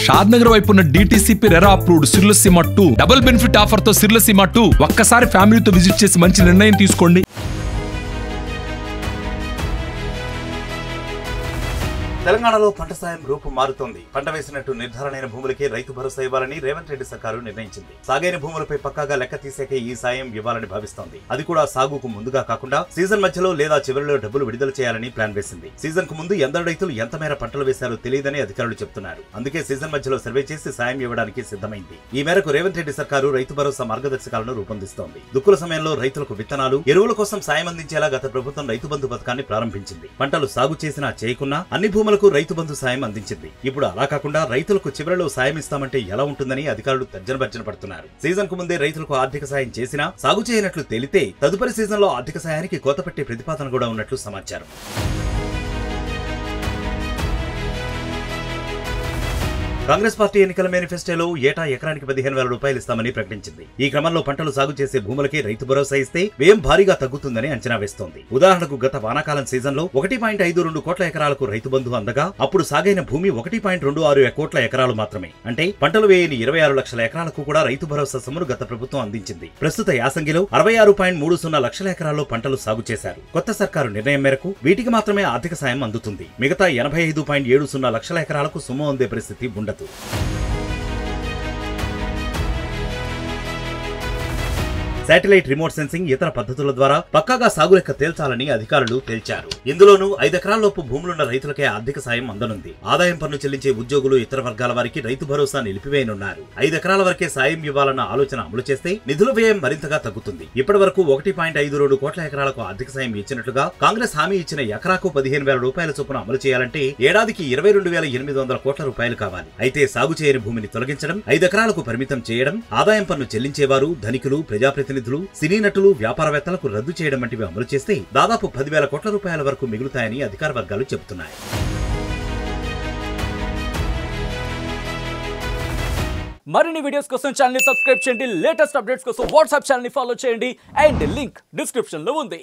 షాద్నగర్ వైపు ఉన్న DTCP RERA approved సిర్లసీమ 2 double benefit offer తో సిర్లసీమ 2 ఒక్కసారి ఫ్యామిలీతో విజిట్ చేసి మంచి నిర్ణయం తీసుకోండి. తెలంగాణలో పంట సాయం రూపం మారుతోంది. పంట వేసినట్టు నిర్ధారణైన భూములకే రైతు భరోసా ఇవ్వాలని రేవంత్ రెడ్డి సర్కారు నిర్ణయించింది. సాగైన భూములపై పక్కాగా లెక్క తీసేకే ఈ సాయం ఇవ్వాలని భావిస్తోంది. అది కూడా సాగుకు ముందుగా కాకుండా సీజన్ మధ్యలో లేదా చివరిలో డబ్బులు విడుదల చేయాలని ప్లాన్ వేసింది. సీజన్ కు ముందు ఎందరు రైతులు ఎంత మేర పంటలు వేశారో తెలియదని అధికారులు చెబుతున్నారు. అందుకే సీజన్ మధ్యలో సర్వే చేసి సాయం ఇవ్వడానికి సిద్ధమైంది. ఈ మేరకు రేవంత్ రెడ్డి సర్కారు రైతు భరోసా మార్గదర్శకాలను రూపొందిస్తోంది. దుక్కుల సమయంలో రైతులకు విత్తనాలు, ఎరువుల కోసం సాయం అందించేలా గత ప్రభుత్వం రైతు బంధు పథకాన్ని ప్రారంభించింది. పంటలు సాగు చేసినా చేయకున్నా అన్ని భూములకు రైతు బంధు సాయం అందించింది. ఇప్పుడు అలా కాకుండా రైతులకు చివరిలో సాయం ఇస్తామంటే ఎలా ఉంటుందని అధికారులు తర్జన పడుతున్నారు. సీజన్ కు ముందే రైతులకు ఆర్థిక సాయం చేసినా సాగు చేయనట్లు తేలితే తదుపరి సీజన్ లో ఆర్థిక సాయానికి కోత పెట్టే ప్రతిపాదన కూడా ఉన్నట్లు సమాచారం. కాంగ్రెస్ పార్టీ ఎన్నికల మేనిఫెస్టోలో ఏటా ఎకరానికి 15,000 రూపాయలు ఇస్తామని ప్రకటించింది. ఈ క్రమంలో పంటలు సాగు చేసే భూములకి రైతు భరోసా ఇస్తే వ్యయం భారీగా తగ్గుతుందని అంచనా వేస్తోంది. ఉదాహరణకు గత వానాకాలం సీజన్ లో 1.52 కోట్ల ఎకరాలకు రైతు బంధు అందగా అప్పుడు సాగైన భూమి 1.26 కోట్ల ఎకరాలు మాత్రమే. అంటే పంటలు వేయని 26 లక్షల ఎకరాలకు కూడా రైతు భరోసా సొమ్మును గత ప్రభుత్వం అందించింది. ప్రస్తుత యాసంగిలో 66.30 లక్షల ఎకరాల్లో పంటలు సాగు చేశారు. కొత్త సర్కారు నిర్ణయం మేరకు వీటికి మాత్రమే ఆర్థిక సాయం అందుతుంది. మిగతా 85.70 లక్షల ఎకరాలకు సొమ్ము అందే పరిస్థితి ఉండదు. శాటిలైట్ రిమోట్ సెన్సింగ్ ఇతర పద్ధతుల ద్వారా పక్కాగా సాగు లెక్క తేల్చాలని అధికారులు తేల్చారు. ఇందులోనూ 5 ఎకరాలలోపు భూములున్న రైతులకే ఆర్థిక సాయం అందనుంది. ఆదాయం పన్ను చెల్లించే ఉద్యోగులు, ఇతర వర్గాల వారికి రైతు భరోసా నిలిపివేయనున్నారు. 5 ఎకరాల వరకే సాయం ఇవ్వాలన్న ఆలోచన అమలు చేస్తే నిధుల వ్యయం మరింతగా తగ్గుతుంది. ఇప్పటి వరకు 1.52 కోట్ల ఎకరాలకు ఆర్థిక సాయం ఇచ్చినట్లుగా కాంగ్రెస్ హామీ ఇచ్చిన ఎకరాకు 15,000 రూపాయల చొప్పున అమలు చేయాలంటే ఏడాదికి 22,800 కోట్ల రూపాయలు కావాలి. అయితే సాగు చేయని భూమిని తొలగించడం, 5 ఎకరాలకు పరిమితం చేయడం, ఆదాయం పన్ను చెల్లించేవారు, ధనికులు, ప్రజాప్రతినిధులు, సినీ నటులు, వ్యాపారవేత్తలకు రద్దు చేయడం వంటివి అమలు చేస్తే దాదాపు 10,000 కోట్ల రూపాయల వరకు మిగులుతాయని అధికార వర్గాలు చెబుతున్నాయి. మరిన్ని వీడియోస్ కోసం ఛానల్ ని సబ్స్క్రైబ్ చేయండి. లేటెస్ట్ అప్డేట్స్ కోసం వాట్సాప్ ఛానల్ ని ఫాలో చేయండి. అండ్ లింక్ డిస్క్రిప్షన్ లో ఉంది.